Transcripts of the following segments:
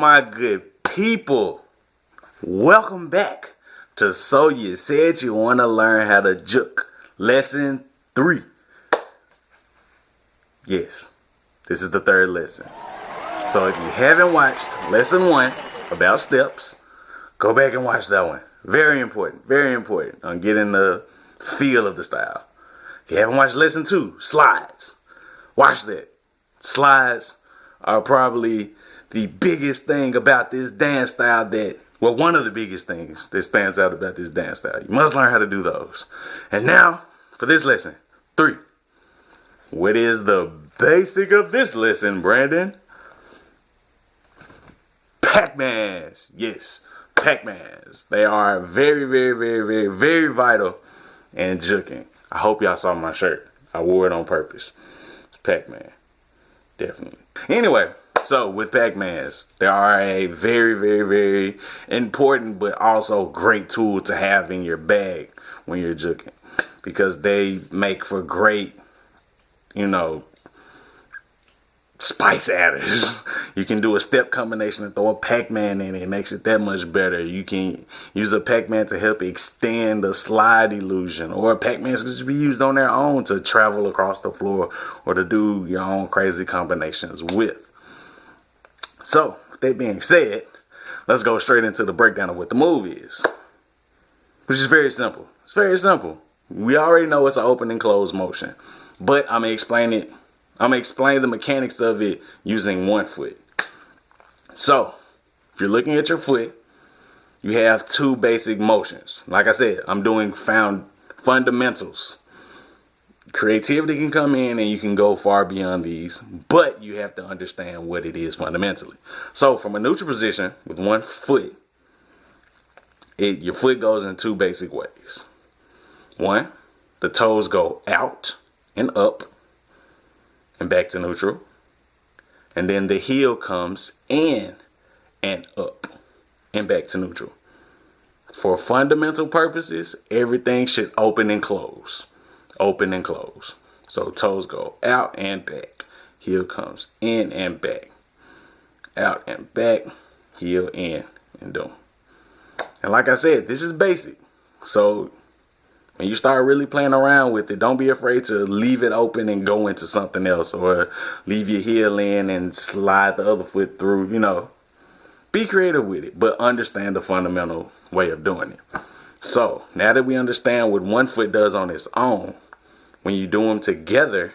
my good people, welcome back to So You Said You Want to Learn How to Jook, Lesson 3. Yes, this is the third lesson. So if you haven't watched Lesson 1 about steps, go back and watch that one. Very important on getting the feel of the style. If you haven't watched Lesson 2, slides, watch that. Slides are probably the biggest thing about this dance style one of the biggest things that stands out about this dance style. You must learn how to do those. And now, for this lesson, 3. What is the basic of this lesson, Brandon? Pacmans. Yes, Pacmans. They are very vital in jooking. I hope y'all saw my shirt. I wore it on purpose. It's Pacman. Definitely. Anyway, so with Pacmans, they are a very important but also great tool to have in your bag when you're jooking, because they make for great, spice adders. You can do a step combination and throw a Pacman in it. It makes it that much better. You can use a Pacman to help extend the slide illusion, or a Pacman can just be used on their own to travel across the floor or to do your own crazy combinations with. So, with that being said, let's go straight into the breakdown of what the move is, which is very simple. It's very simple. We already know it's an open and closed motion, but I'm gonna explain the mechanics of it using one foot. So, if you're looking at your foot, you have 2 basic motions. Like I said, I'm doing fundamentals. Creativity can come in and you can go far beyond these, but you have to understand what it is fundamentally. So, from a neutral position with one foot, your foot goes in 2 basic ways. 1, the toes go out and up and back to neutral, and then the heel comes in and up and back to neutral. For fundamental purposes, everything should open and close. Open and close. So toes go out and back, heel comes in and back, out and back, heel in and down. And like I said, this is basic. So when you start really playing around with it, don't be afraid to leave it open and go into something else, or leave your heel in and slide the other foot through. Be creative with it, but understand the fundamental way of doing it. So now that we understand what one foot does on its own, when you do them together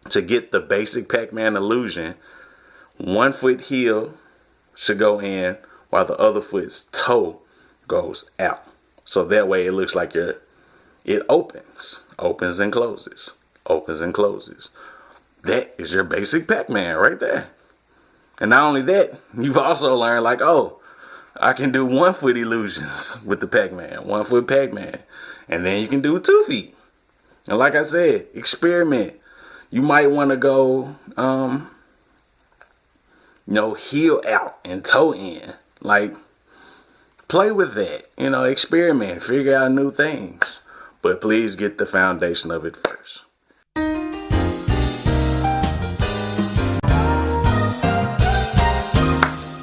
to get the basic Pacman illusion, one foot heel should go in while the other foot's toe goes out. So that way it looks like it opens and closes, opens and closes. That is your basic Pacman right there. And not only that, you've also learned I can do 1 foot illusions with the Pacman, 1 foot Pacman. And then you can do 2 feet. And like I said, experiment. You might want to go, heel out and toe in. Play with that. Experiment, figure out new things. But please get the foundation of it first.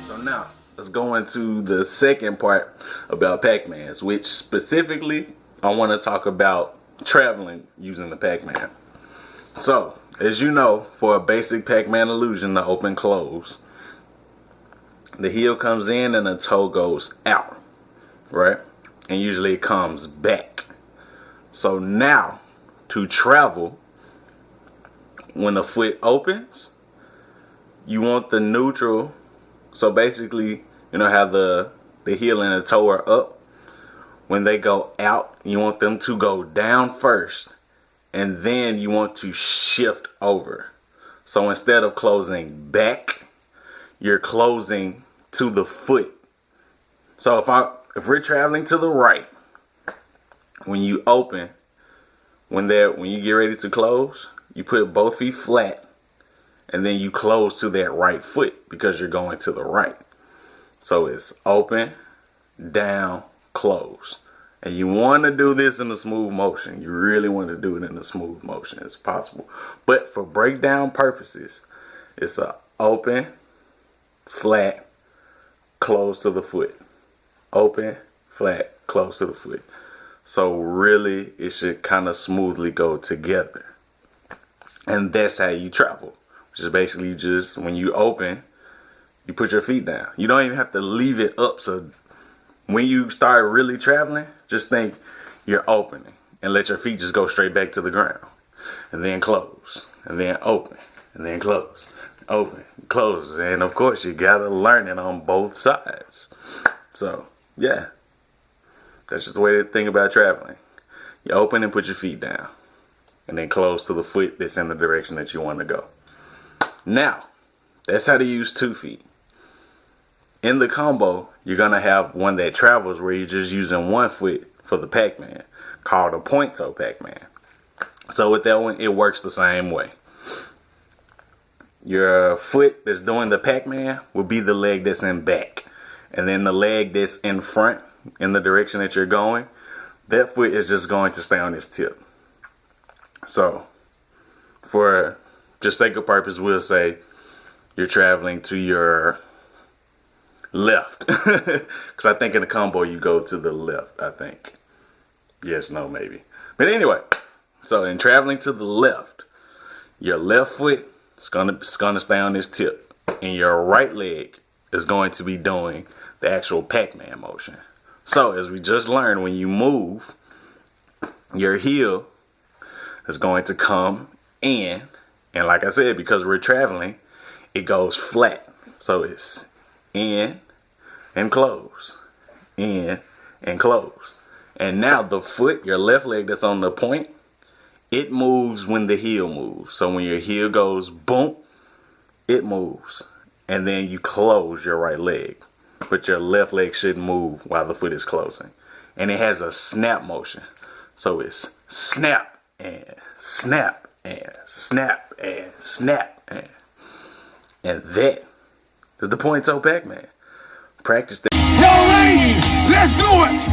So now, let's go into the second part about Pacmans, which specifically I want to talk about traveling using the Pacman. So, as you know, for a basic Pacman illusion to open close, the heel comes in and the toe goes out, right? And usually it comes back. So now, to travel, when the foot opens, you want the neutral. So basically, how the heel and the toe are up. When they go out, you want them to go down first, and then you want to shift over. So instead of closing back, you're closing to the foot. So if we're traveling to the right, when you open, when you get ready to close, you put both feet flat, and then you close to that right foot because you're going to the right. So it's open, down, close. And you want to do this in a smooth motion. You really want to do it in a smooth motion as possible. But for breakdown purposes, it's a open, flat, close to the foot. Open, flat, close to the foot. So really, it should kind of smoothly go together. And that's how you travel. Which is basically just when you open, you put your feet down. You don't even have to leave it up. So when you start really traveling, just think you're opening and let your feet just go straight back to the ground. And then close. And then open. And then close. Open. Close. And of course, you gotta learn it on both sides. So, yeah. That's just the way to think about traveling. You open and put your feet down. And then close to the foot that's in the direction that you want to go. Now, that's how to use 2 feet. In the combo, you're going to have one that travels where you're just using 1 foot for the Pacman, called a point toe Pacman. So with that one, it works the same way. Your foot that's doing the Pacman will be the leg that's in back. And then the leg that's in front, in the direction that you're going, that foot is just going to stay on its tip. So, for just sake of purpose, we'll say you're traveling to your left. Because I think in the combo you go to the left, I think. Yes, no, maybe. But anyway, so in traveling to the left, your left foot is gonna stay on this tip. And your right leg is going to be doing the actual Pacman motion. So, as we just learned, when you move, your heel is going to come in. And like I said, because we're traveling, it goes flat. So, it's in and close. In and close. And now the foot, your left leg that's on the point, it moves when the heel moves. So, when your heel goes boom, it moves. And then you close your right leg. But your left leg shouldn't move while the foot is closing. And it has a snap motion. So it's snap and snap and snap and snap. And that is the point toe Pacman. Practice that. Yo, ladies, let's do it.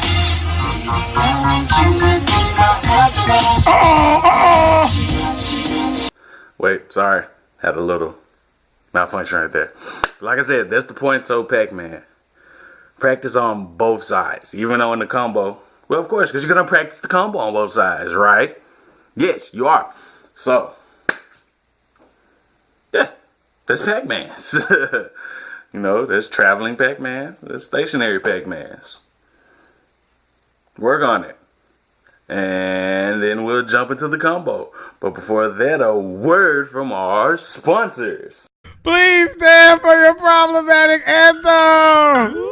Wait, sorry. Had a little malfunction right there. Like I said, that's the point toe Pacman. Practice on both sides. Even though in the combo, well, of course, because you're going to practice the combo on both sides, right? Yes, you are. So, yeah, that's Pacmans. You know, there's traveling Pacman, there's stationary Pacmans. Work on it. And then we'll jump into the combo. But before that, a word from our sponsors. Please stand for your problematic anthem.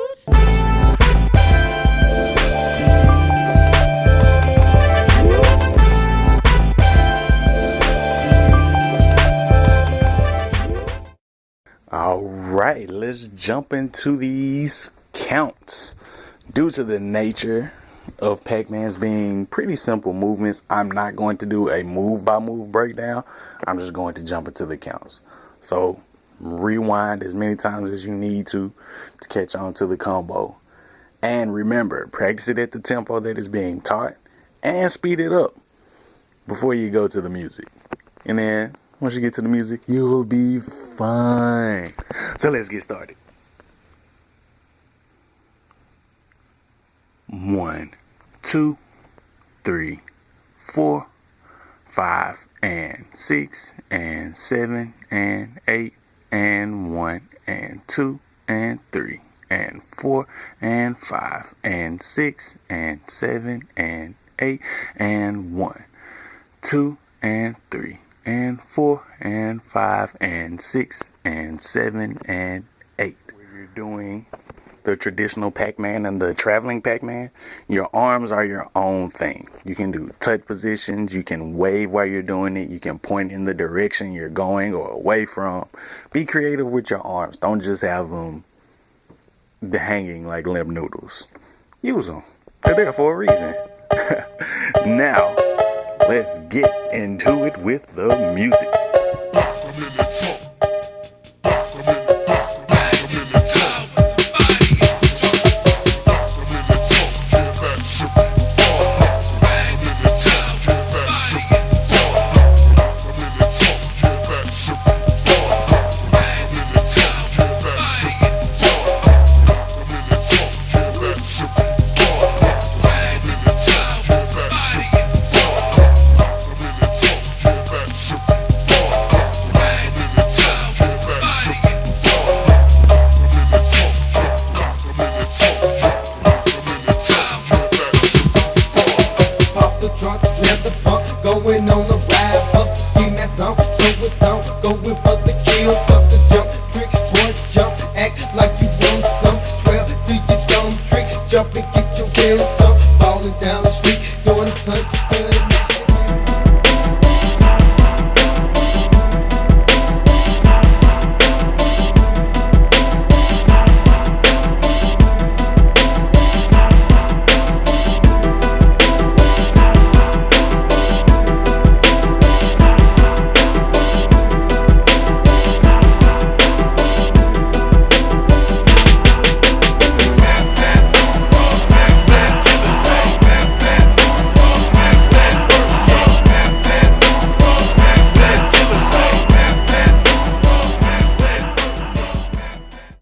All right, let's jump into these counts. Due to the nature of Pacman's being pretty simple movements, I'm not going to do a move-by-move breakdown. I'm just going to jump into the counts. So rewind as many times as you need to catch on to the combo. And remember, practice it at the tempo that is being taught and speed it up before you go to the music. And then once you get to the music, you'll be fine. So let's get started. 1, 2, 3, 4, 5, and 6, and 7, and 8, and 1, and 2, and 3, and 4, and 5, and 6, and 7, and 8, and 1, 2, and 3, and 4, and 5, and 6, and 7, and 8. Where you're doing the traditional Pacman and the traveling Pacman, your arms are your own thing. You can do touch positions, you can wave while you're doing it, you can point in the direction you're going or away from. Be creative with your arms. Don't just have them hanging like limp noodles. Use them. They're there for a reason. Now, let's get into it with the music. Jump and get your hands up, falling down the